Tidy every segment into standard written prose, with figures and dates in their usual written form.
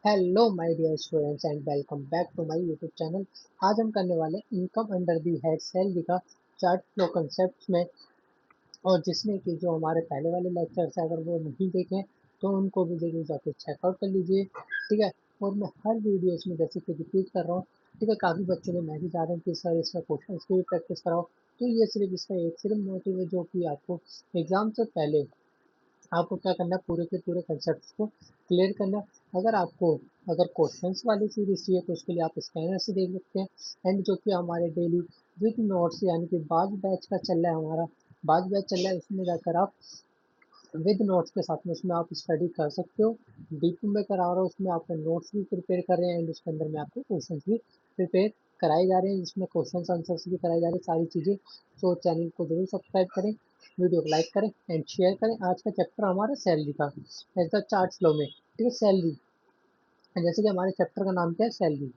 Hello my dear students and welcome back to my YouTube channel. आज हम करने वाले income under the head salary का chart flow concept में। और जिसमें कि जो हमारे पहले वाले लेक्चर्स है, अगर वो नहीं देखें तो उनको भी जरूर जाकर चेकआउट कर लीजिए। ठीक है। और मैं हर वीडियोस में जैसे कि रिपीट कर रहा हूँ। ठीक है। काफ़ी बच्चों ने मैसेज आ रहे हैं कि सर इसका क्वेश्चन की भी प्रैक्टिस कराओ। तो ये सिर्फ इसका एक सिर्फ मोटिव है जो कि आपको एग्जाम से पहले आपको क्या करना है, पूरे के पूरे कंसेप्ट को क्लियर करना है। अगर क्वेश्चंस वाली सीरीज चाहिए तो उसके लिए आप स्कैनर से देख सकते हैं। एंड जो कि हमारे डेली विद नोट्स यानी कि बाज बैच का चल रहा है, हमारा बाज बैच चल रहा है, उसमें जाकर आप विद नोट्स के साथ में उसमें आप स्टडी कर सकते हो। डीप में करा रहा हूँ, उसमें आपके नोट्स भी प्रिपेयर कर रहे हैं एंड उसके अंदर में आपको क्वेश्चन भी प्रिपेयर कराए जा रहे हैं, जिसमें क्वेश्चन आंसर्स भी कराए जा रहे हैं, सारी चीज़ें। तो चैनल को जरूर सब्सक्राइब करें, वीडियो को लाइक करें एंड शेयर करें। आज का चैप्टर हमारा सैलरी का, एज द चार्ट फ्लो में। ठीक है। सैलरी, जैसे कि हमारे चैप्टर का नाम क्या है, सैलरी।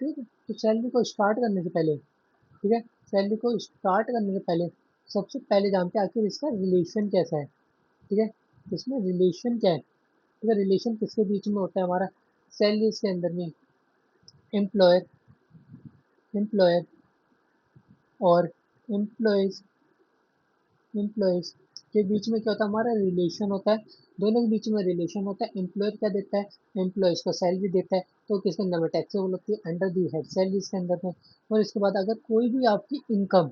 ठीक है। तो सैलरी को स्टार्ट करने से पहले, ठीक है, सैलरी को स्टार्ट करने से पहले सबसे पहले जानते हैं आखिर इसका रिलेशन कैसा है। ठीक है। इसमें रिलेशन क्या है। ठीक है। रिलेशन किसके बीच में होता है हमारा, सैलरीज के अंदर में एम्प्लॉयर एम्प्लॉयर और एम्प्लॉयज एम्प्लॉयज के बीच में क्या होता है, हमारा रिलेशन होता है। दोनों के बीच में रिलेशन होता है। एम्प्लॉयर क्या देता है, एम्प्लॉयज को सैलरी देता है, तो किसके अंदर में टैक्सेबल होती है, अंडर दी हेड सैलरीज के अंदर में। और इसके बाद अगर कोई भी आपकी इनकम,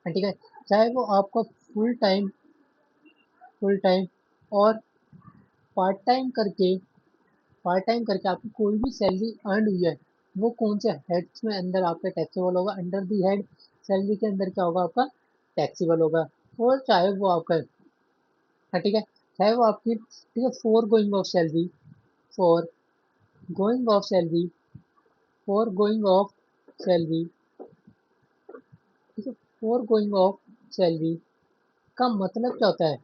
ठीक है, चाहे वो आपका फुल टाइम और पार्ट टाइम करके आपकी कोई भी सैलरी अर्न हुई है, वो कौन से हेड्स में अंदर आपका टैक्सेबल होगा, अंडर दी हेड सैलरी के अंदर क्या होगा, आपका टैक्सेबल होगा। और चाहे वो आपका, हाँ, ठीक है, चाहे वो आपकी, ठीक है, for going of salary for going of salary ठीक है। फॉर गोइंग ऑफ सैलरी का मतलब क्या होता है,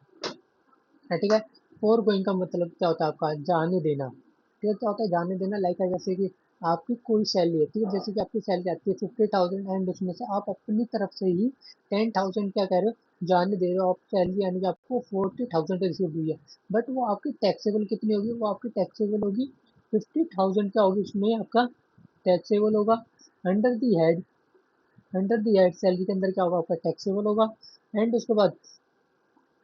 हाँ, ठीक है। फॉर गोइंग का मतलब क्या होता है, आपका जाने देना। ठीक है। क्या होता है जाने देना, लाइक जैसे कि आपकी कोई सैलरी है, ठीक है, जैसे कि आपकी सैलरी आती है 50,000 एंड उसमें से आप अपनी तरफ से ही 10,000 क्या कह रहे हो, जाने दे रहे हो आप सैलरी, यानी कि आपको 40,000 रिसीव हुई है। बट वो आपकी टैक्सेबल कितनी होगी, वो आपकी टैक्सेबल होगी 50,000 क्या होगी, उसमें आपका टैक्सेबल होगा अंडर दी हेड सैलरी के अंदर क्या होगा, आपका टैक्सेबल होगा। एंड उसके बाद,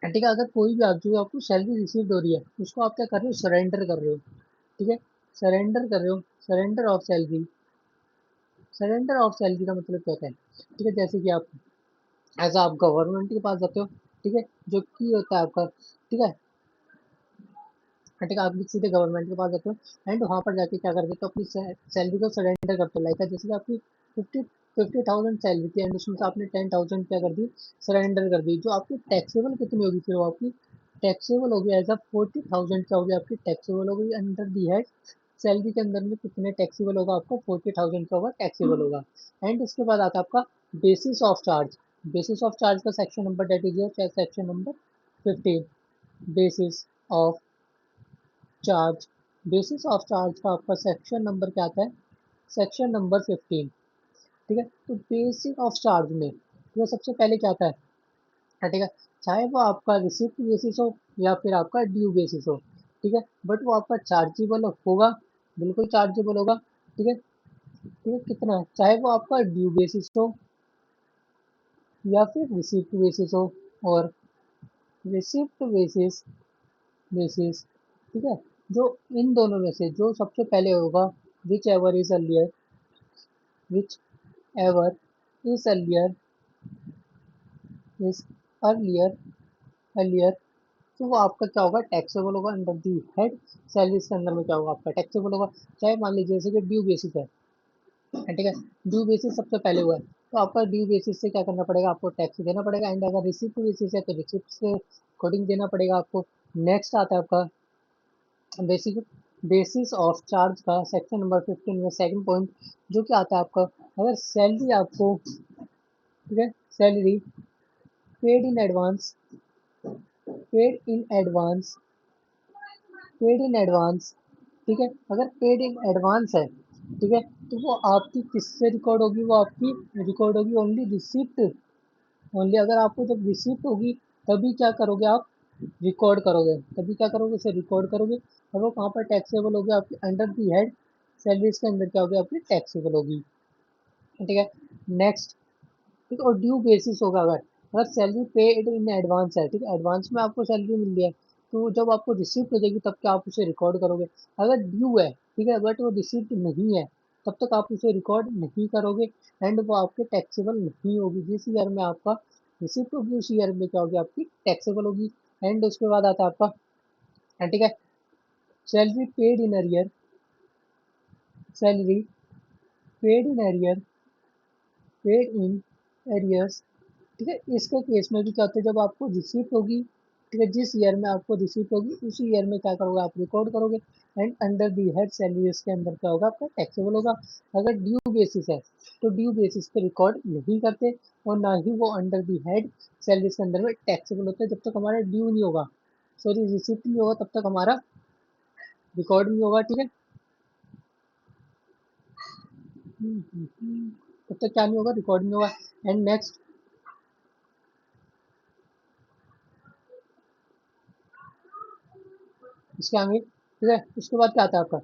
ठीक है, अगर कोई भी आप जो आपको सैलरी रिसीव हो रही है उसको आप क्या कर रहे हो, सरेंडर कर रहे हो। ठीक है। सरेंडर कर रहे हो, सरेंडर ऑफ सैलरी का मतलब क्या होता है, ठीक है, जैसे कि आप आप गवर्नमेंट के पास जाते हो, ठीक है, जो कि होता है आपका, ठीक है, ठीक है, आप भी सीधे गवर्नमेंट के पास जाते हो एंड वहाँ पर जाके क्या करते हो, तो अपनी सैलरी को सरेंडर करते हो। लाइक जैसे कि आपकी 50,000 सैलरी थी एंड उसमें से आपने 10,000 क्या कर दी, सरेंडर कर दी। जो आपकी टैक्सेबल कितनी होगी, फिर वो आपकी टैक्सेबल होगी एज अ 40,000 क्या होगी, आपकी टैक्सेबल होगी अंडर दी हेड सैलरी के अंदर में। कितने टैक्सेबल होगा, आपको 40,000 का होगा टैक्सेबल होगा। एंड उसके बाद आता है आपका basis of charge. Basis of charge का section number that is section number 15। Basis of charge basis of charge का आपका सेक्शन नंबर क्या आता है, सेक्शन नंबर 15। ठीक है। तो बेसिक ऑफ चार्ज में तो सबसे पहले क्या आता है, हाँ, ठीक है, चाहे वो आपका रिसिप्ट बेसिस हो या फिर आपका ड्यू बेसिस हो, ठीक है, बट वो आपका चार्जेबल होगा, बिल्कुल चार्जेबल होगा। ठीक है। ठीक है, कितना, चाहे वो आपका ड्यू बेसिस हो या फिर रिसिप्ट बेसिस हो। और रिसिप्ट बेसिस, ठीक है, जो इन दोनों में से जो सबसे पहले होगा, which ever is earlier which ever is earlier is earlier earlier तो वो आपका क्या होगा, टैक्सेबल होगा अंडर दी हेड सैलरीज के अंदर में क्या होगा, आपका टैक्सेबल होगा। चाहे मान लीजिए जैसे कि ड्यू बेसिस है, ठीक है, ड्यू बेसिस सबसे पहले हुआ है, तो आपका ड्यू बेसिस से क्या करना पड़ेगा, आपको टैक्स देना पड़ेगा। एंड अगर रिसिप्ट बेसिस है तो रिसिप्ट से अकॉर्डिंग देना पड़ेगा आपको। नेक्स्ट आता है आपका बेसिक बेसिस ऑफ चार्ज का सेक्शन नंबर 15 में सेकंड पॉइंट, जो कि आता है आपका, अगर सैलरी आपको, ठीक है, salary paid in advance paid in advance paid in advance, ठीक है, अगर पेड इन एडवांस है, ठीक है, तो वो आपकी किससे रिकॉर्ड होगी, वो आपकी रिकॉर्ड होगी ओनली रिसिप्ट, ओनली अगर आपको जब रिसिप्ट होगी तभी क्या करोगे आप, रिकॉर्ड करोगे, तभी क्या करोगे, उसे रिकॉर्ड करोगे और वो कहाँ पर टैक्सेबल होगी, आपकी अंडर दी हेड सैलरीज के अंदर क्या होगी, आपकी टैक्सेबल होगी। ठीक है। नेक्स्ट, ठीक है, और ड्यू बेसिस होगा, अगर अगर सैलरी पेड इन एडवांस है, ठीक है, एडवांस में आपको सैलरी मिल रही है, तो जब आपको रिसीव हो जाएगी तब क्या आप उसे रिकॉर्ड करोगे। अगर ड्यू है, ठीक है, बट वो रिसीव्ड नहीं है, तब तक आप उसे रिकॉर्ड नहीं करोगे एंड वो आपके टैक्सेबल नहीं होगी। जिस ईयर में आपका रिसिप्ट होगी उस ईयर में क्या होगी, आपकी टैक्सेबल होगी। एंड उसके बाद आता है आपका, ठीक है, salary paid in arrear, salary paid in arrear, paid in arrears. ठीक है, इसके केस में भी क्या होता है, जब आपको रिसीप्ट होगी, ठीक है, जिस ईयर में आपको रिसीप्ट होगी उसी ईयर में क्या करोगे, आप रिकॉर्ड करोगे and under the head salaries के अंदर क्या होगा, आपका टैक्सेबल होगा। अगर ड्यू बेसिस है तो ड्यू बेसिस पे रिकॉर्ड नहीं करते और ना ही वो अंडर दी हेड सैलरीज के अंदर में टैक्सेबल होते हैं, जब तक हमारा ड्यू नहीं होगा, सॉरी रिसिप्ट नहीं होगा, तब तक हमारा रिकॉर्ड नहीं होगा। ठीक है, तब तक क्या नहीं होगा, रिकॉर्ड नहीं होगा। एंड नेक्स्ट, इसके आगे, ठीक है, उसके बाद क्या आता है आपका,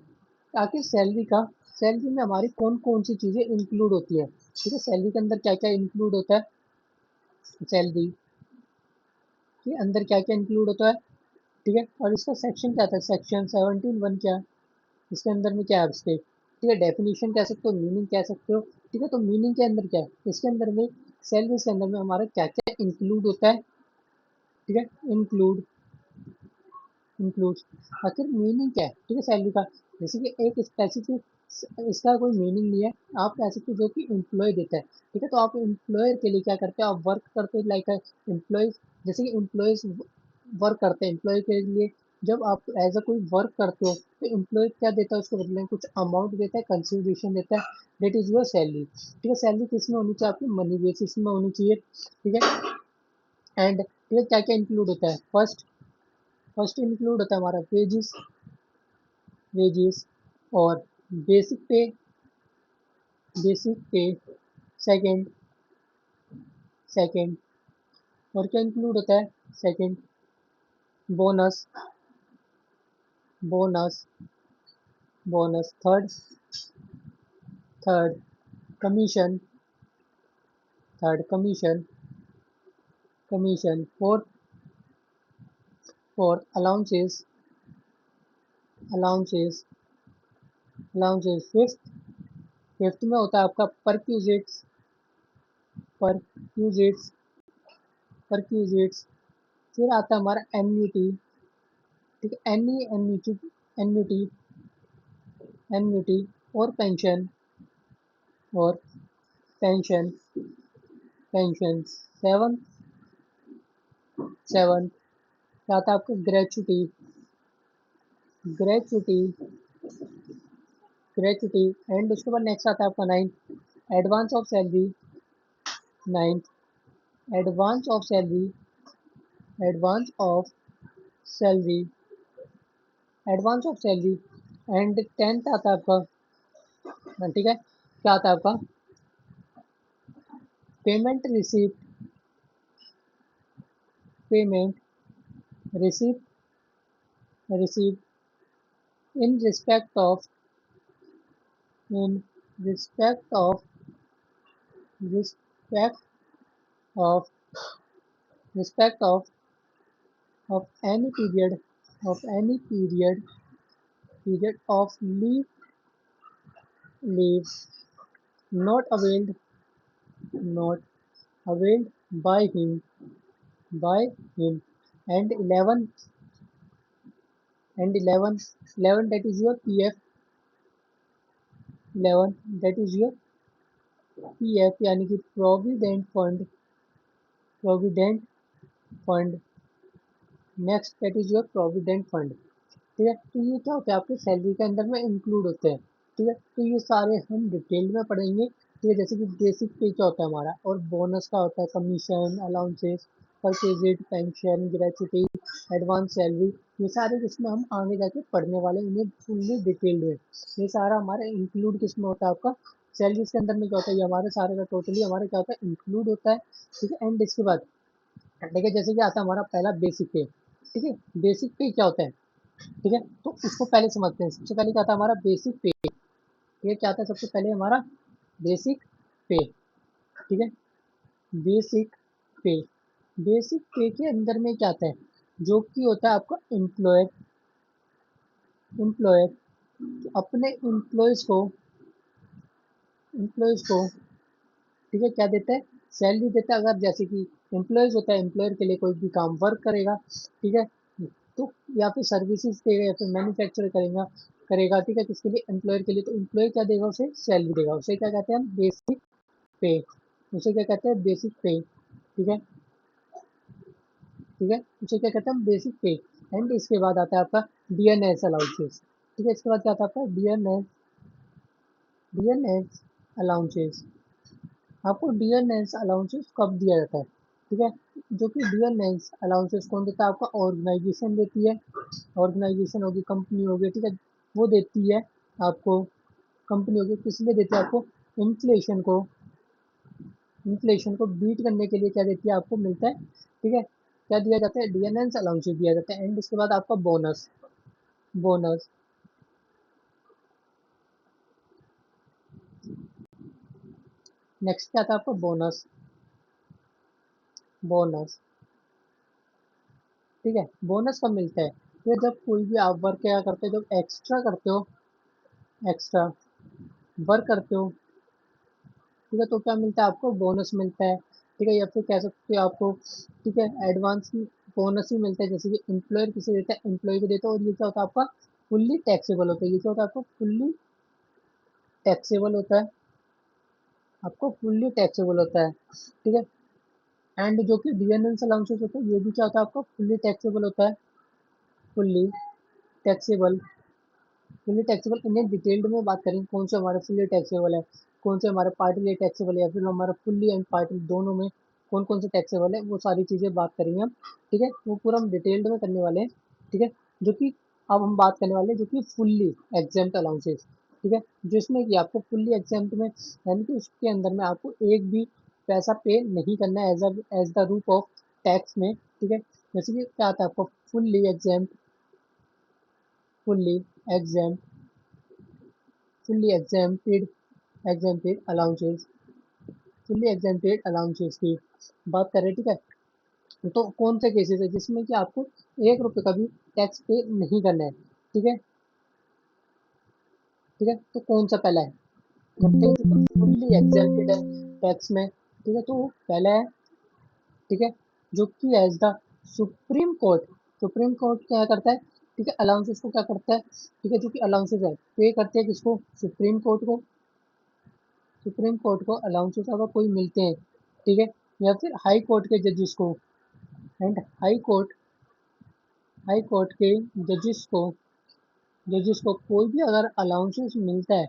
ताकि सैलरी का, सैलरी में हमारी कौन कौन सी चीज़ें इंक्लूड होती है। ठीक है, सैलरी के अंदर क्या क्या इंक्लूड होता है, सैलरी के अंदर क्या क्या इंक्लूड होता है। ठीक है, और इसका सेक्शन क्या था, सेक्शन 17(1) क्या, इसके अंदर में क्या है इसके, ठीक है, डेफिनेशन कह सकते हो, मीनिंग कह सकते हो। ठीक है, तो मीनिंग के अंदर क्या है, इसके अंदर में सैलरी के अंदर में हमारा क्या क्या इंक्लूड होता है। ठीक है, इंक्लूड, इंक्लूड्स, आखिर मीनिंग क्या है, ठीक है, सैलरी का। जैसे कि एक स्पेसिफिक इसका कोई मीनिंग नहीं है, आप कह सकते हो जो कि एम्प्लॉय देता है। ठीक है, तो आप एम्प्लॉयर के लिए क्या करते हो, आप वर्क करते हो लाइक एम्प्लॉयज, जैसे कि एम्प्लॉयज वर्क करते हैं एम्प्लॉय के लिए। जब आप एज अ कोई वर्क करते हो तो एम्प्लॉय क्या देता है, उसको बदले में कुछ अमाउंट देता है, कंसिडरेशन देता है, दैट इज योर सैलरी। ठीक है, सैलरी किस में होनी चाहिए, आपकी मनी बेसिस में होनी चाहिए। ठीक है, एंड ठीक है, क्या क्या इंक्लूड होता है, फर्स्ट, फर्स्ट इंक्लूड होता है हमारा वेजिस, वेजेस और बेसिक पे, बेसिक पे। सेकंड, सेकंड, और क्या इंक्लूड होता है, second, bonus, bonus, bonus. Third, third, commission, third commission, commission. Fourth, fourth allowances, allowances, allowances. Fifth, fifth में होता है आपका परक्यूजिट्स, परक्यूजिट्स, परक्यूजिट्स। फिर आता है हमारा एन्यूटी, ठीक है, एन्यूटी, एन्यूटी, एन्यूटी और पेंशन, और पेंशन, पेंशन। सेवन, सेवन क्या आता है आपको, ग्रेचुटी, ग्रेचुटी, ग्रेचुटी। एंड उसके बाद नेक्स्ट आता है आपका ninth, advance of salary, ninth, advance of salary, advance of salary, advance of salary. And tenth आता है आपका, ठीक है, क्या आता है आपका, payment receipt, payment receipt, receipt in respect of, in respect of, respect of, respect of any period, of any period, period of leave, leave not availed, not availed by him, by him. And 11, and 11, 11 that is your PF, 11 that is your PF यानी कि provident fund, provident fund। Next that is your provident fund. ठीक है, तो ये क्या होता है, आपके सैलरी के अंदर में इंक्लूड होते हैं। ठीक है, तो ये सारे हम डिटेल में पढ़ेंगे। ठीक है, जैसे कि बेसिक पे क्या होता है हमारा, और बोनस का होता है, commission, allowances, purchase, pension, gratuity, advance salary, ये सारे किसमें हम आगे जाके पढ़ने वाले हैं, इन्हें फुल्ली डिटेल्ड में। ये सारा हमारा इंक्लूड किसमें होता है, आपका सैलरीज के अंदर में क्या होता है, ये हमारे सारे का टोटली हमारा क्या होता है, इंक्लूड होता है। ठीक है, एंड इसके बाद ठीक है, जैसे कि आता है हमारा पहला बेसिक पे, ठीक है। बेसिक पे क्या होता है, ठीक है, तो उसको पहले समझते हैं। सबसे पहले क्या था हमारा बेसिक पे, ये क्या था सबसे पहले हमारा बेसिक पे, ठीक है। बेसिक पे, बेसिक पे के अंदर में क्या आता है, जो कि होता है आपका एम्प्लॉयर, एम्प्लॉयर अपने एम्प्लॉयज को ठीक है क्या देता है, सैलरी देता है। अगर जैसे कि एम्प्लॉयज होता है, एम्प्लॉयर के लिए कोई भी काम वर्क करेगा, ठीक है, तो या फिर सर्विसेज देगा या फिर मैन्युफैक्चर करेगा करेगा ठीक है, किसके लिए, एम्प्लॉयर के लिए। तो एम्प्लॉयर क्या देगा, उसे सैलरी देगा, उसे क्या कहते हैं हम, बेसिक पे, उसे क्या कहते हैं, बेसिक पे, ठीक है, ठीक है, उसे क्या कहते हैं हम, बेसिक पे। एंड इसके बाद आता है आपका डीएनएस अलाउंसेस, ठीक है, इसके बाद क्या आता है आपका डीएनएस, डीएनएस अलाउंसेस। आपको डीएनएस अलाउंसेस कब दिया जाता है, ठीक है, जो कि डीएनएस अलाउंसेस कौन देता है, आपका ऑर्गेनाइजेशन देती है, ऑर्गेनाइजेशन होगी, कंपनी होगी, ठीक है, वो देती है आपको, कंपनी होगी, किस लिए देती है आपको, इन्फ्लेशन को, इन्फ्लेशन को बीट करने के लिए क्या देती है, आपको मिलता है, ठीक है, क्या दिया जाता है, डीएनएस अलाउंसेस दिया जाता है। एंड इसके बाद आपका बोनस, बोनस, नेक्स्ट क्या था आपका बोनस, बोनस, ठीक है, बोनस कब मिलता है, ये जब कोई भी आप वर्क क्या करते हो, जब एक्स्ट्रा करते हो, एक्स्ट्रा वर्क करते हो, ठीक है, तो क्या मिलता है आपको, बोनस मिलता है, ठीक है, या फिर कह सकते हो आपको, ठीक है, एडवांस बोनस ही मिलता है। जैसे कि एम्प्लॉयर किसे देता है, एम्प्लॉय को देता है। और ये क्या होता है आपका, फुल्ली टैक्सेबल होता है, ये क्या होता है आपको, फुल्ली टैक्सेबल होता है, आपको फुल्ली टैक्सेबल होता है, ठीक है। एंड जो कि डीएनएस अलाउंसेस होता है, ये भी क्या होता है आपका, फुल्ली टैक्सेबल होता है, फुल्ली टैक्सेबल, फुल्ली टैक्सेबल। इन्हें डिटेल्ड में बात करेंगे, कौन से हमारे फुल्ली टैक्सेबल है, कौन से हमारे पार्टली टैक्सेबल है, या फिर हमारा फुल्ली एंड पार्टली दोनों में कौन कौन से टैक्सेबल है, वो सारी चीज़ें बात करेंगे हम, ठीक है, वो पूरा हम डिटेल्ड में करने वाले हैं, ठीक है। जो कि अब हम बात करने वाले हैं जो कि फुल्ली एग्जेम्प्ट अलाउंसेस, ठीक है, जिसमें कि आपको फुल्ली एग्जेम्प्ट में, यानी कि उसके अंदर में आपको एक भी पैसा पे नहीं करना है एज द रूप ऑफ टैक्स में, ठीक है। जैसे कि क्या आता है आपको, fully exempt, fully exempt, fully exempted allowances, fully exempted allowances की बात करें, ठीक है। तो कौन से केसेस है जिसमें कि आपको 1 रुपये का भी टैक्स पे नहीं करना है, ठीक है, ठीक है, तो कौन सा पहला है, फुल्ली एग्जेम्प्टेड है टैक्स में, ठीक है, तो पहला है, ठीक है, जो कि as the supreme court, supreme court क्या करता है, ठीक है, अलाउंसेस को क्या करता है, ठीक है, जो कि अलाउंसेस है पे करते हैं किसको, सुप्रीम कोर्ट को, सुप्रीम कोर्ट को अलाउंसेस अगर कोई मिलते हैं, ठीक है, या फिर हाई कोर्ट के जजेस को। एंड हाई कोर्ट के जजेस को, जजेस को कोई भी अगर अलाउंसेस मिलता है,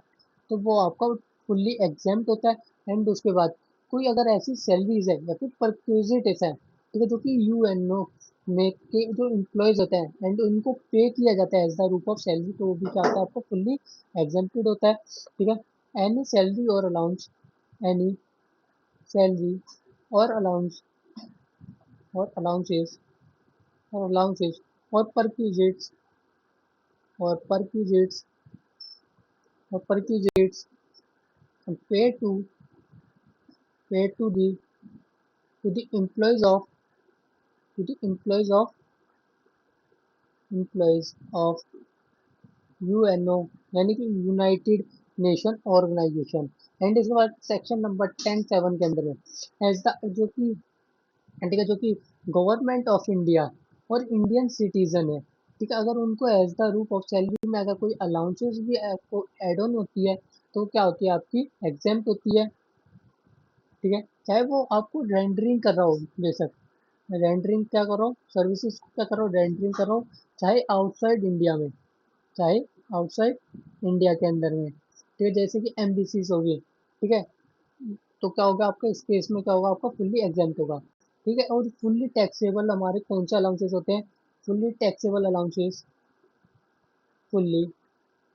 तो वो आपका फुल्ली एग्जेम्प्ट होता है। एंड उसके बाद कोई अगर ऐसी सैलरीज है या फिर परक्विजिट है, ठीक है, जो कि यूएनओ में के जो एम्प्लॉयज होते हैं एंड उनको पे किया जाता है एज द रूप ऑफ सैलरी, तो वो भी क्या होता है, आपको फुल्ली एग्जेम्प्टेड होता है, ठीक है। एनी सैलरी और अलाउंस, एनी सैलरी और अलाउंस और अलाउंसेस और अलाउंसेस और परक्विजिट्स और परक्विजिट्स और perquisites pay to pay to the employees of UNO, यानी कि यूनाइटेड नेशन ऑर्गेनाइजेशन। एंड इसके बाद सेक्शन नंबर 10(7) के अंदर है एज द, जो कि ठीक है, जो कि गवर्नमेंट ऑफ इंडिया और इंडियन सिटीजन है, ठीक है, अगर उनको एज द रूप ऑफ सैलरी में अगर कोई अलाउंसेस भी आपको एड ऑन होती है, तो क्या होती है, आपकी एग्जेम्प्ट होती है, ठीक है, चाहे वो आपको रेंडरिंग कर रहा हो, बेशक रेंडरिंग क्या कर रहा हूँ, सर्विसेज क्या कर रहा हूँ, रेंडरिंग कर रहा हूँ, चाहे आउटसाइड इंडिया में, चाहे आउटसाइड इंडिया के अंदर में, ठीक है, जैसे कि एमबीसीज होगी, ठीक है, तो क्या होगा आपका, इस केस में क्या होगा, आपका फुल्ली एग्जाम्प्ट होगा, ठीक है। और फुल्ली टैक्सेबल हमारे कौन से अलाउंसेस होते हैं, fully taxable allowances, fully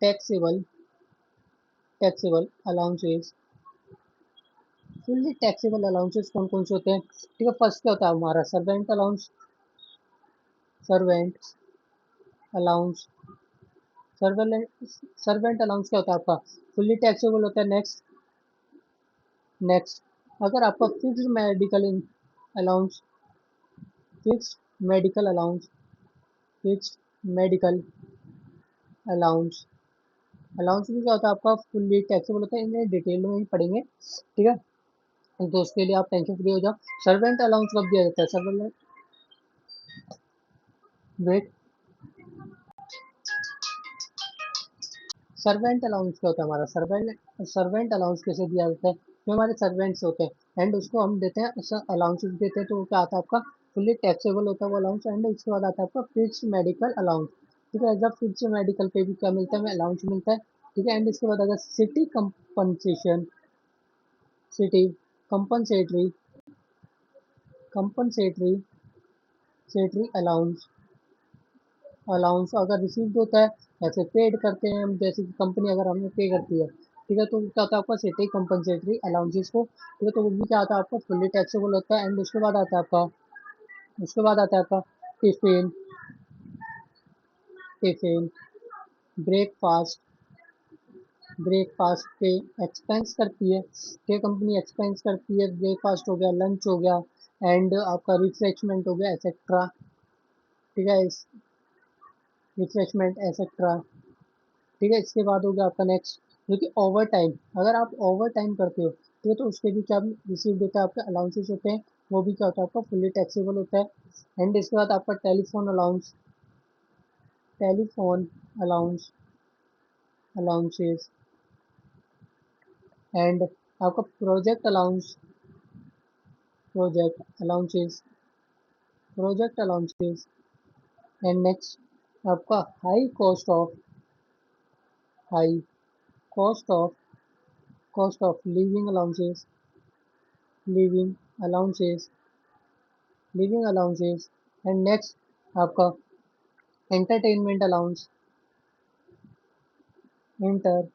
taxable, taxable allowances, fully taxable allowances कौन कौन से होते हैं, ठीक है। फर्स्ट क्या होता है हमारा servant allowance, servant allowance, servant allowance क्या होता है आपका, फुल्ली टैक्सेबल होता है। नेक्स्ट, नेक्स्ट अगर आपका fixed medical allowance, fixed medical allowance, fixed medical allowance, allowance भी क्या होता है आपका, फुल्ली टैक्सेबल होता है। इन्हें डिटेल में ही पढ़ेंगे, ठीक है, तो उसके लिए आप टेंशन फ्री हो जाओ। सर्वेंट अलाउंस कब दिया जाता है, सर्वेंट, वेट, सर्वेंट अलाउंस क्या होता है हमारा, सर्वेंट अलाउंस कैसे दिया जाता है, जो हमारे सर्वेंट्स होते हैं एंड उसको हम देते हैं अलाउंसेस देते हैं, तो वो क्या आता है आपका, फुल्ली टैक्सेबल होता है वो अलाउंस। एंड उसके बाद आता है आपका फिक्स मेडिकल अलाउंस, ठीक है, जब फिक्स मेडिकल पे भी क्या मिलता है, हमें अलाउंस मिलता है, ठीक है। एंड इसके बाद अगर city compensation, city compensatory, compensatory, सेटरी अलाउंस, अलाउंस अगर रिसीव्ड होता है, जैसे पेड करते हैं हम, जैसे कि कंपनी अगर हमें पे करती है, ठीक है, तो क्या होता है आपका सिटी कंपनसेटरी अलाउंसेस को, ठीक है, तो वो भी क्या आता है आपका फुल्ली टैक्सेबल होता है। एंड उसके बाद आता है आपका, उसके बाद आता है आपका टिफिन, टिफिन, ब्रेकफास्ट, ब्रेकफास्ट पे एक्सपेंस करती है, क्या कंपनी एक्सपेंस करती है, ब्रेकफास्ट हो गया, लंच हो गया, एंड आपका रिफ्रेशमेंट हो गया, एक्सेट्रा, ठीक है, रिफ्रेशमेंट एक्सेट्रा, ठीक है। इसके बाद हो गया आपका नेक्स्ट, जो कि ओवर टाइम, अगर आप ओवर टाइम करते हो, ठीक है, तो उसके भी क्या रिसीव होता है, आपके अलाउंसेस होते हैं, वो भी क्या होता है आपका फुल्ली टैक्सेबल होता है। एंड इसके बाद आपका telephone allowance, telephone allowance, allowances, and आपका project allowance, project allowances, project allowances. And next आपका high cost of, high cost of, cost of living allowances, living allowances, living allowances. And next आपका entertainment allowance, entertainment,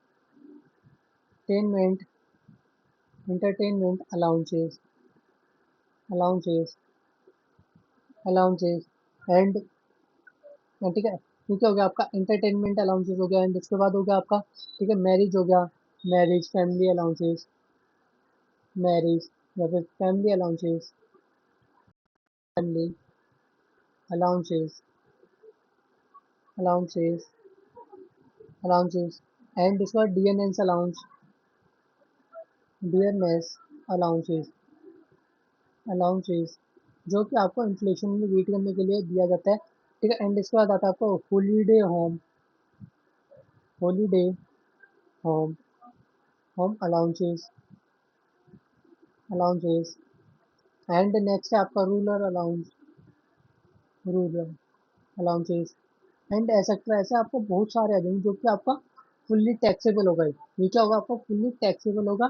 entertainment allowances, allowances, allowances. And ठीक है, ठीक हो गया आपका entertainment allowances हो गया। एंड उसके बाद हो गया आपका, ठीक है, मैरिज हो गया, मैरिज फैमिली अलाउंसेस, मैरिज या फिर family allowances, family allowances, allowances, allowances. And उसके बाद DNS allowance, dearness allowances, allowances, जो कि आपको इन्फ्लेशन में बीट करने के लिए दिया जाता है, ठीक है। एंड इसके बाद आता है आपको holiday home, holiday home, home allowances, allowances. And next है आपका rural allowance, rural allowances. And etcetera, ऐसे आपको बहुत सारे आ जाएंगे जो कि आपका फुल्ली टैक्सेबल होगा। ये क्या होगा आपका फुल्ली टैक्सेबल होगा,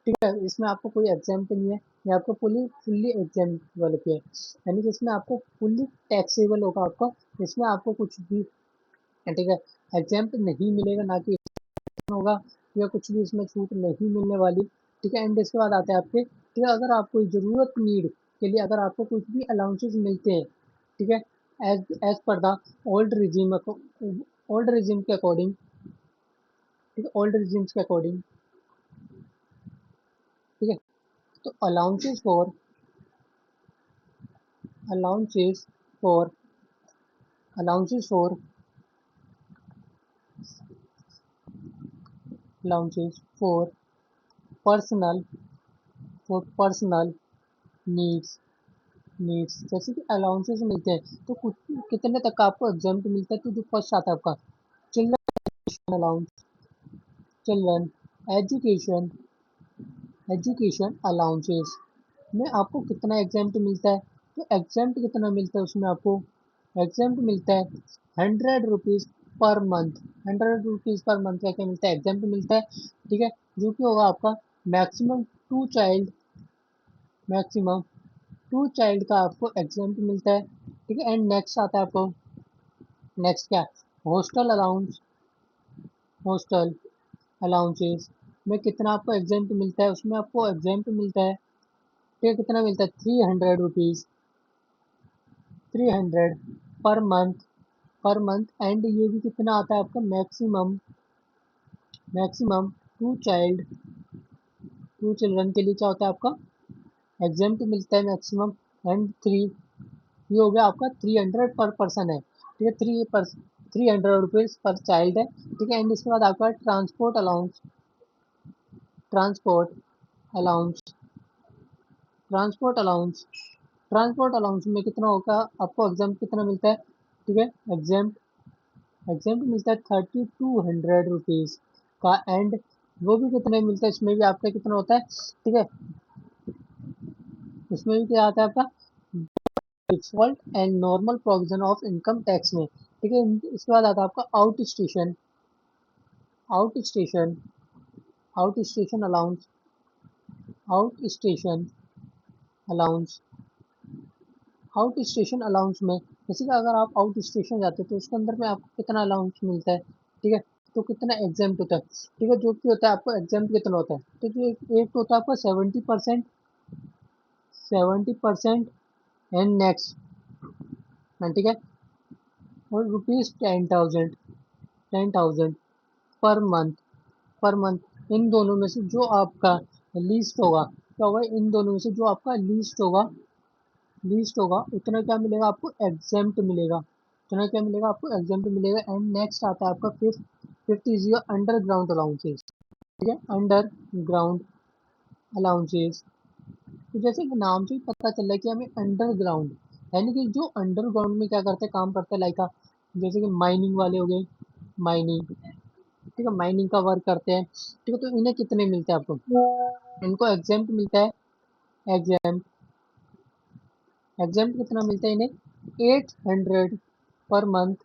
ठीक है, इसमें आपको कोई एग्जाम्प नहीं है, ये आपको फुल्ली फुल्ली एग्जाम्पल है, यानी कि इसमें आपको फुल्ली टैक्सेबल होगा आपका, इसमें आपको कुछ भी, ठीक है, एग्जाम्प नहीं मिलेगा, ना कि होगा या कुछ भी इसमें छूट नहीं मिलने वाली, ठीक है। एंड इसके बाद आते हैं आपके, ठीक है, अगर आपको ज़रूरत नीड के लिए अगर आपको कुछ भी अलाउंसेस मिलते हैं, ठीक है, एज एज पर the old regime, old regime के अकॉर्डिंग, ठीक है, ओल्ड रिजीम्स के अकॉर्डिंग, ठीक है, तो allowances for, allowances for, allowances for, allowances for personal, for personal needs, needs जैसे कि अलाउंसेस मिलते हैं, तो कुछ कितने तक का आपको एग्जाम्प्ट मिलता है, तो जो फर्स्ट आता है आपका children allowance, children education, education allowances में आपको कितना एग्जाम्प्ट मिलता है, तो एग्जाम्प्ट कितना मिलता है उसमें आपको, एग्जाम्प्ट मिलता है 100 rupees per month, 100 rupees per month का क्या मिलता है, एग्जाम्प्ट मिलता है, ठीक है, जो कि होगा आपका maximum two child, maximum two child का आपको एग्जाम्प्ट मिलता है, ठीक है। एंड नेक्स्ट आता है आपको, नेक्स्ट क्या, हॉस्टल अलाउंस, हॉस्टल अलाउंसेस में कितना आपको एग्जाम्प्ट मिलता है, उसमें आपको एग्जाम्प्ट मिलता है, ठीक है, कितना मिलता है 300 रुपीज़, 300, पर मंथ एंड ये भी कितना आता है आपका maximum two child two children के लिए क्या होता है आपका एग्जाम मिलता है मैक्सिमम एंड थ्री ये हो गया आपका 300 पर पर्सन है ठीक है 300 रुपीज़ पर चाइल्ड है ठीक है एंड इसके बाद आपका transport allowance transport allowance transport allowance में कितना होगा आपको एग्जाम कितना मिलता है ठीक है एग्जाम मिलता है 3200 रुपीज़ का एंड वो भी कितने मिलता है इसमें भी आपका कितना होता है ठीक है इसमें भी क्या आता है आपका default and normal provision of income tax में ठीक है इसके बाद आता है आपका out station out station allowance out station allowance out station allowance में जैसे कि अगर आप आउट स्टेशन जाते हो तो उसके अंदर में आपको कितना अलाउंस मिलता है ठीक है तो कितना एग्जाम होता है ठीक है जो कि होता है आपको एग्जाम कितना होता है तो जो एक तो होता है आपका 70% एंड नेक्स्ट ठीक है और रुपीज़ 10,000 पर मंथ इन दोनों में से जो आपका लीस्ट होगा क्या होगा इन दोनों में से जो आपका लीस्ट होगा उतना क्या मिलेगा आपको एग्जाम्प्ट मिलेगा उतना क्या मिलेगा आपको एग्जाम्प्ट मिलेगा एंड नेक्स्ट आता है आपका fifth is your underground allowances ठीक है अंडरग्राउंड अलाउंसेस तो जैसे कि नाम से ही पता चल रहा है कि हमें अंडरग्राउंड यानी कि जो अंडरग्राउंड में क्या करते हैं काम करते हैं लाइक जैसे कि माइनिंग वाले हो गए माइनिंग ठीक है माइनिंग का वर्क करते हैं ठीक है तो इन्हें कितने मिलते हैं आपको इनको एग्जाम्प्ट मिलता है एग्जाम एग्जाम्प्ट कितना मिलता है इन्हें 800 पर मंथ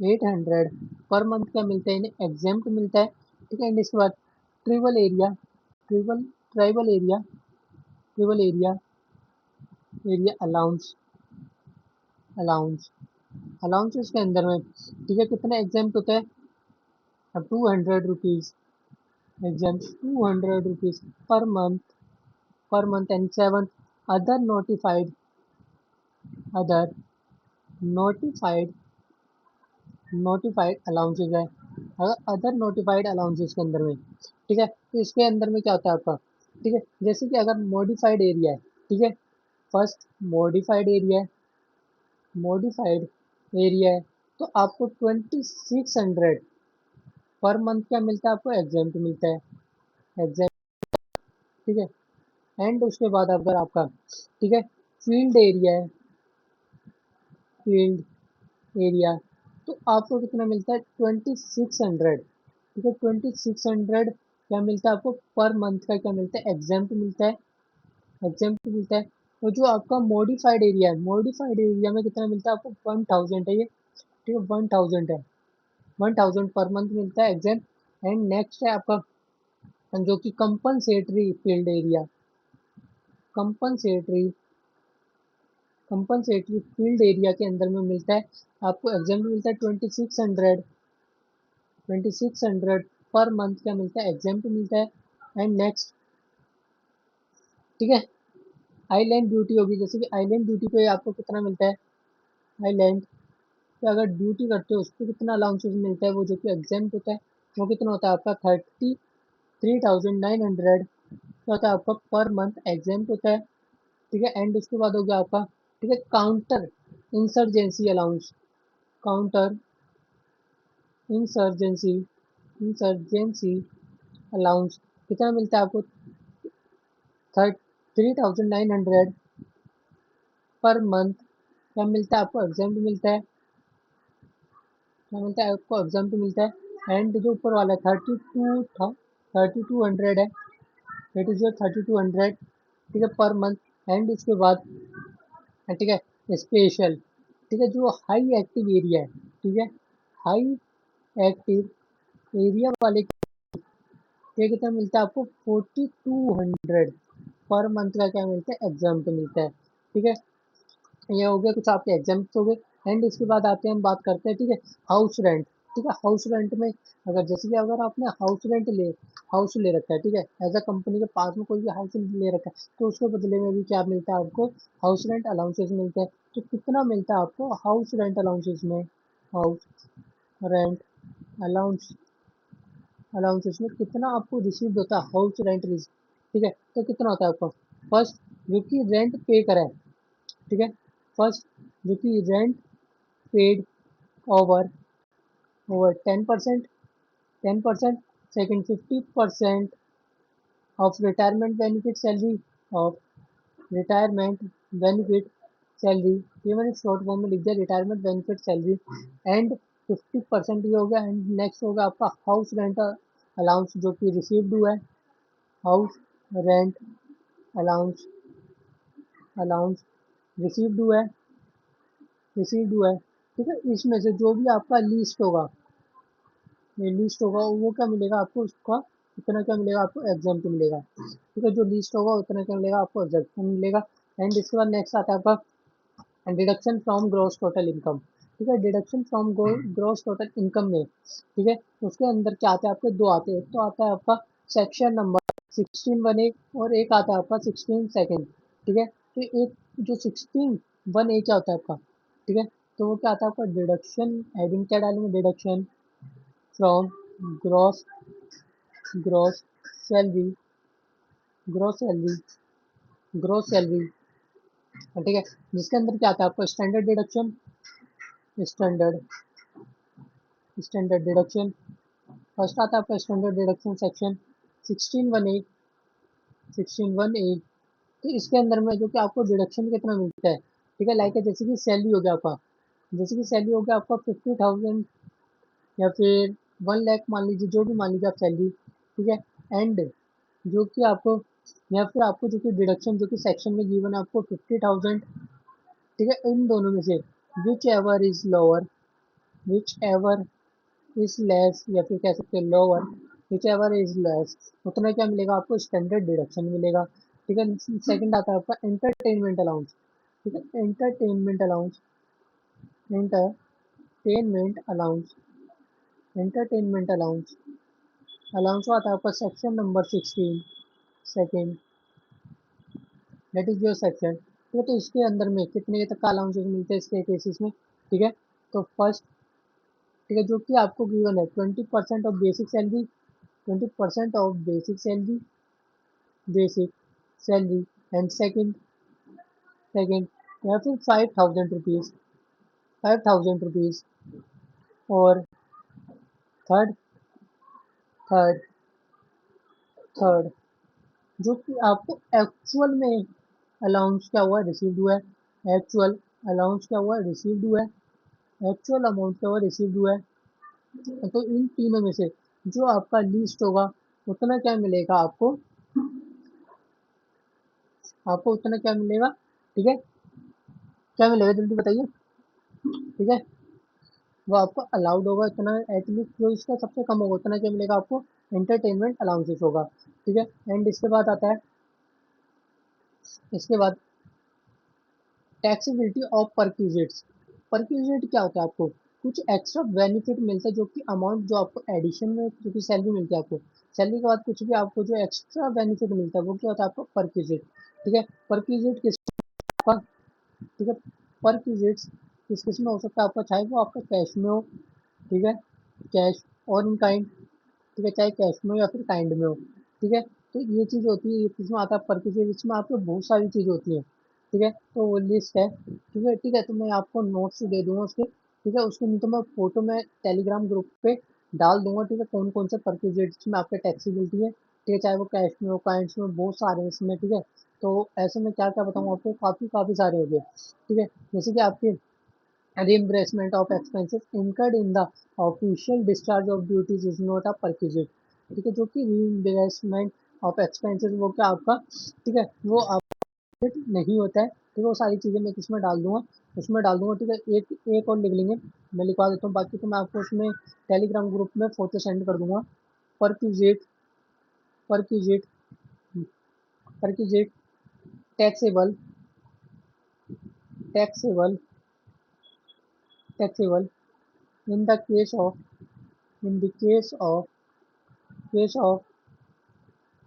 800 पर मंथ क्या मिलता है इन्हें एग्जाम्प्ट मिलता है ठीक है इसके बाद tribal area tribal tribal area tribal area area allowance allowance allowances के अंदर में ठीक है कितना एग्जाम्प्ट होता है 200 rupees exam 200 rupees per month and seven other other notified notified allowances है अगर अदर नोटिफाइड अलाउंसेस के अंदर में ठीक है तो इसके अंदर में क्या होता है आपका ठीक है जैसे कि अगर मॉडिफाइड एरिया है ठीक है फर्स्ट मॉडिफाइड एरिया है तो आपको 2600 पर मंथ क्या मिलता है आपको एग्जाम्प्ट मिलता है एग्जाम ठीक है एंड उसके बाद अगर आपका ठीक है फील्ड एरिया है फील्ड एरिया तो आपको कितना मिलता है 2600 ठीक है 2600 क्या मिलता है आपको पर मंथ का क्या मिलता है एग्जाम्प्ट मिलता है और जो आपका मॉडिफाइड एरिया में कितना मिलता है आपको 1000 है ये ठीक है 1000 है 1000 पर मंथ मिलता है एग्जाम एंड नेक्स्ट है आपका जो कि compensatory field area compensatory compensatory field area के अंदर में मिलता है आपको एग्जाम्पल मिलता है 2600 पर मंथ क्या मिलता है एग्जाम्पल मिलता है एंड नेक्स्ट ठीक है आइलैंड ड्यूटी होगी जैसे कि आइलैंड ड्यूटी पे आपको कितना मिलता है आइलैंड पे अगर ड्यूटी करते हो उस पर कितना अलाउंसेस मिलता है वो जो कि एग्जाम्प होता है वो कितना होता है आपका 33,900 क्या होता है आपका पर मंथ एग्जाम्प होता है ठीक है एंड उसके बाद हो गया आपका ठीक है counter insurgency allowance counter insurgency insurgency allowance कितना मिलता है आपको 3900 पर मंथ क्या मिलता है आपको एग्जाम मिलता है क्या मिलता है आपको एग्जाम मिलता है एंड जो ऊपर वाला 3200 है दैट इज योर 3200 ठीक है पर मंथ एंड उसके बाद ठीक है स्पेशल ठीक है जो हाई एक्टिव एरिया है ठीक है हाई एक्टिव एरिया वाले ये कितना मिलता है आपको 4200 पर मंथ का क्या मिलता है एग्जाम पे मिलता है ठीक है ये हो गया कुछ आपके एग्जाम्स हो गए एंड इसके बाद आते हैं हम बात करते हैं ठीक है हाउस रेंट ठीक है हाउस रेंट में अगर जैसे कि अगर आपने हाउस ले रखा है ठीक है एज अ कंपनी के पास में कोई भी हाउस ले रखा है तो उसके बदले में भी क्या मिलता है आपको हाउस रेंट अलाउंसेस मिलते हैं तो कितना मिलता है आपको हाउस रेंट अलाउंसेस में, हाउस रेंट अलाउंस अलाउंसेस में कितना आपको रिसीव होता है हाउस रेंट, ठीक है। तो कितना होता है आपका, फर्स्ट जो कि रेंट पे करा है, ठीक है, फर्स्ट जो कि rent paid over over 10%, 10%, second 50% of retirement benefit salary, of retirement benefit salary, ये मैंने शॉर्ट फॉर्म में लिख दिया रिटायरमेंट बेनिफिट सैलरी, एंड 50% ये हो गया। एंड नेक्स्ट होगा आपका हाउस रेंट अलाउंस जो कि रिसीव्ड हुआ है, house rent allowance allowance received हुआ है, रिसीव्ड हुआ है, ठीक है। इसमें से जो भी आपका लीस्ट होगा, ये लिस्ट होगा वो क्या मिलेगा आपको, उसका उतना क्या मिलेगा आपको एग्जाम मिलेगा, ठीक है। जो लिस्ट होगा उतना क्या मिलेगा आपको एग्जाम मिलेगा। एंड इसके बाद नेक्स्ट आता है आपका deduction from gross total income, ठीक है। Deduction from gross total income में, ठीक है, उसके अंदर क्या आता है आपके, दो आते हैं। एक तो आता है आपका सेक्शन नंबर 16(1)(a) और एक आता है आपका 16(2). ठीक है, तो एक जो 16(1)(a) क्या होता है आपका, ठीक है, तो वो क्या आता है आपका डिडक्शन, हेडिंग क्या डालेंगे, deduction from gross gross salary, gross salary, gross salary, ठीक है। जिसके अंदर क्या आता है आपका standard deduction, standard standard deduction, first आता है आपका standard deduction section 16(1)(a), 16(1)(a), तो इसके अंदर में जो कि आपको डिडक्शन कितना मिलता है, ठीक है। लाइक जैसे कि सैलरी हो गया आपका, जैसे कि सैलरी हो गया आपका 50,000 या फिर 1 लाख मान लीजिए, जो भी मान लीजिए आप सैलरी, ठीक है। एंड जो कि आपको या फिर आपको जो कि डिडक्शन जो कि सेक्शन में गिवन है आपको 50,000, ठीक है। इन दोनों में से which ever is lower, which ever is less, या फिर कह सकते हैं lower, which ever is less, उतना क्या मिलेगा आपको स्टैंडर्ड डिडक्शन मिलेगा, ठीक है। सेकंड आता है आपका एंटरटेनमेंट अलाउंस, ठीक है, entertainment allowance, entertainment allowance, entertainment allowance, allowance आता है आपका section number 16 second, that is your section, ठीक है। तो इसके अंदर में कितने तक का अलाउंसेस मिलते हैं इसके केसेस में, ठीक है। तो फर्स्ट, ठीक है, जो कि आपको गिवन है 20% of basic salary, 20% of basic salary, basic salary, and second, second या फिर 5,000 रुपीज़, 5,000 रुपीज़, और थर्ड, थर्ड थर्ड जो कि आपको एक्चुअल में अलाउंस क्या हुआ है, रिसीव्ड हुआ है, एक्चुअल अलाउंस क्या हुआ है, रिसीव्ड हुआ है, एक्चुअल अमाउंट क्या हुआ है, रिसीव्ड हुआ है। तो इन तीनों में से जो आपका लीस्ट होगा उतना क्या मिलेगा आपको, आपको उतना क्या मिलेगा, ठीक है, क्या मिलेगा जल्दी बताइए, ठीक है। वो आपको अलाउड होगा इतना, एटलीस्ट जो इसका सबसे कम होगा उतना क्या मिलेगा आपको, एंटरटेनमेंट अलाउंसेस होगा, ठीक है। एंड इसके बाद आता है, इसके बाद टैक्सेबिलिटी ऑफ परक्यूजिट्स, परक्यूजिट क्या होता है, आपको कुछ एक्स्ट्रा बेनिफिट मिलता है, जो कि अमाउंट जो आपको एडिशन में जो कि सैलरी मिलती है आपको, सैलरी के बाद कुछ भी आपको जो एक्स्ट्रा बेनिफिट मिलता है वो क्या होता है आपको परक्यूजिट, ठीक है। परक्यूजिट किस का, ठीक है, परक्यूजिट्स किस किस में हो सकता है आपका, चाहे वो आपका कैश में हो, ठीक है, कैश और इन काइंड, ठीक है, चाहे कैश में हो या फिर काइंड में हो, ठीक है। तो ये चीज़ होती है, ये किसमें आता है परचेज, इसमें आपको बहुत सारी चीज़ होती है, ठीक है। तो वो लिस्ट है, ठीक है, ठीक है, तो मैं आपको नोट्स दे दूंगा उसके, ठीक है, उसके नहीं तो मैं फोटो में टेलीग्राम ग्रुप पे डाल दूंगा, ठीक है, कौन कौन से परचेज में आपके टैक्सीबिलिटी है, ठीक है, चाहे वो कैश में हो काइंड्स में, बहुत सारे हैं इसमें, ठीक है। तो ऐसे में क्या क्या बताऊँ आपको, काफ़ी काफ़ी सारे हो गए, ठीक है। जैसे कि आपके reimbursement of expenses incurred in the official discharge of duties is not a perquisite, ठीक है, जो कि reimbursement of expenses वो क्या आपका, ठीक है, वो आपका नहीं होता है, ठीक है। वो सारी चीज़ें मैं किसमें डाल दूंगा, उसमें डाल दूंगा, ठीक है। एक एक और लिख लेंगे, मैं लिखवा देता हूँ, बाकी तो मैं आपको उसमें टेलीग्राम ग्रुप में फोटो सेंड कर दूंगा। Perquisite, perquisite, perquisite taxable, taxable, taxable in the case of, in the case of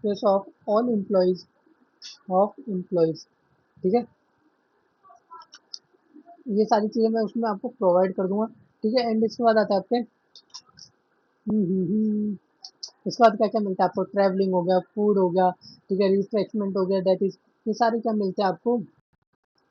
case of all employees, of employees, ठीक है। ये सारी चीज़ें मैं उसमें आपको प्रोवाइड कर दूँगा, ठीक है? एंड इसके बाद आता है आपके इसके बाद क्या-क्या मिलता है आपको, ट्रैवलिंग हो गया, फूड हो गया, ठीक है? रिफ्रेशमेंट हो गया, दैट इज़ ये सारे क्या मिलते हैं आपको,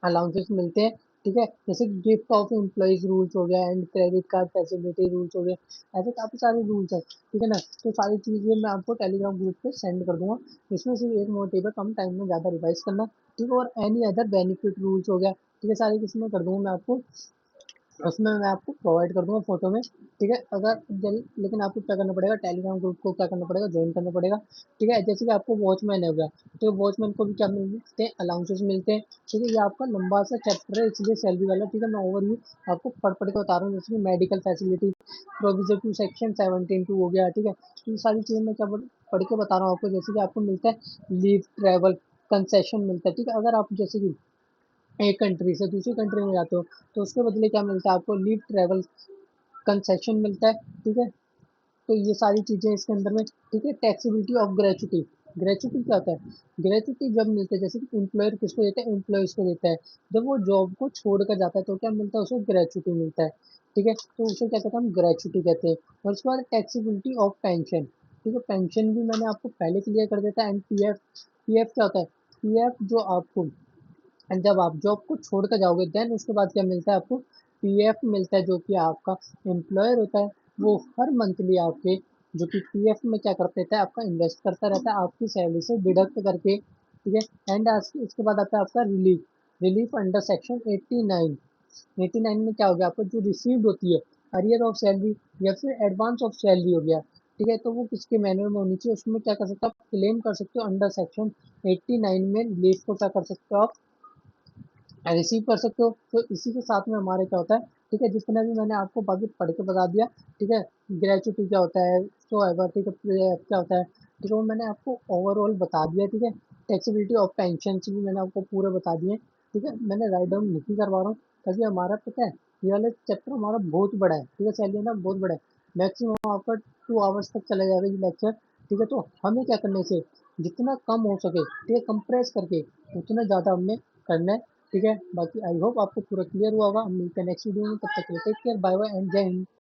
अलाउंसेस मिलते हैं, ठीक है? जैसे गिफ्ट ऑफ एम्प्लॉइज़ रूल्स हो गया and credit card facility rules हो गए, ऐसे काफ़ी सारे रूल्स हैं, ठीक है ना? तो सारी चीज़ें मैं आपको टेलीग्राम ग्रुप पे सेंड कर दूँगा। इसमें सिर्फ एक मोटिव है, कम टाइम में ज़्यादा रिवाइज़ करना, ठीक है? और एनी अदर बेनिफिट रूल्स हो गया, ठीक है? सारी किस्में कर दूँगा मैं आपको, उसमें मैं आपको प्रोवाइड कर दूँगा फ़ोटो में, ठीक है? अगर जल लेकिन आपको क्या करना पड़ेगा, टेलीग्राम ग्रुप को क्या करना पड़ेगा, जॉइन करना पड़ेगा, ठीक है? जैसे कि आपको वॉचमैन हो गया, तो वॉचमैन को भी क्या मिलते हैं, अलाउंसेस मिलते हैं, ठीक है? ये आपका लंबा सा चैप्टर है इसलिए सैलरी वाला, ठीक है? मैं ओवरव्यू आपको पढ़-पढ़ के बता रहा हूँ, जैसे कि medical facility, provision to section 17(2) हो गया, ठीक है? तो ये सारी चीज़ें मैं क्या पढ़ के बता रहा हूँ आपको, जैसे कि आपको मिलता है लीव, ट्रैवल, कंसेशन मिलता है, ठीक है? अगर आप जैसे कि एक कंट्री से दूसरी कंट्री में जाते हो, तो उसके बदले क्या मिलता है आपको, लीव, ट्रैवल, कंसेशन मिलता है, ठीक है? तो ये सारी चीज़ें इसके अंदर में, ठीक है? टैक्सेबिलिटी ऑफ ग्रेच्युटी, ग्रेच्युटी क्या होता है? ग्रेच्युटी जब मिलते हैं, जैसे कि एम्प्लॉयर किसको देता है, एम्प्लॉइज़ को देता है। जब वो जॉब को छोड़ कर जाता है तो क्या मिलता है उसे, ग्रेच्युटी मिलता है, ठीक है? तो उसे क्या कहते हैं, हम ग्रेच्युटी कहते हैं। और उसके बाद टैक्सेबिलिटी ऑफ पेंशन, ठीक है? पेंशन भी मैंने आपको पहले क्लियर कर देता है। एंड पीएफ, पीएफ क्या होता है? पीएफ जो आपको, एंड जब आप जॉब को छोड़ कर जाओगे देन उसके बाद क्या मिलता है आपको, पीएफ मिलता है, जो कि आपका एम्प्लॉयर होता है, वो हर मंथली आपके, जो कि पीएफ में क्या कर देता है, आपका इन्वेस्ट करता रहता है आपकी सैलरी से डिडक्ट करके, ठीक है? एंड इसके बाद आता है आपका रिलीफ, रिलीफ अंडर सेक्शन 89, 89 में क्या हो गया, आपको जो रिसीव्ड होती है अरियर ऑफ सैलरी या फिर एडवांस ऑफ सैलरी हो गया, ठीक है? तो वो किसके मैन्युअल में होनी चाहिए, उसमें क्या कर सकते हो आप, क्लेम कर सकते हो अंडर सेक्शन 89 में, रिलीफ को क्या कर सकते हो आप, रिसीव कर सकते हो। तो इसी के साथ में हमारे क्या होता है, ठीक है? जितना भी मैंने आपको बाकी पढ़ के बता दिया, ठीक है? ग्रेच्युटी क्या होता है, सो एवर, ठीक है? क्या होता है, ठीक है? वो मैंने आपको ओवरऑल बता दिया, ठीक है? टैक्सेबिलिटी ऑफ पेंशन भी मैंने आपको पूरे बता दिए, ठीक है? मैंने राइट डाउन नहीं करवा रहा हूँ, ताकि हमारा पता है, ये वाला चैप्टर हमारा बहुत बड़ा है, ठीक है? सैलरी ना बहुत बड़ा है, मैक्सिमम आपका 2 आवर्स तक चला जाएगा ये लेक्चर, ठीक है? तो हमें क्या करना है, इसे जितना कम हो सके, ठीक है, कंप्रेस करके उतना ज़्यादा हमने करना है, ठीक है? बाकी आई होप आपको पूरा क्लियर हुआ होगा। हम मिलते हैं नेक्स्ट वीडियो में, तब तक के लिए take care, bye bye and जय हिंद।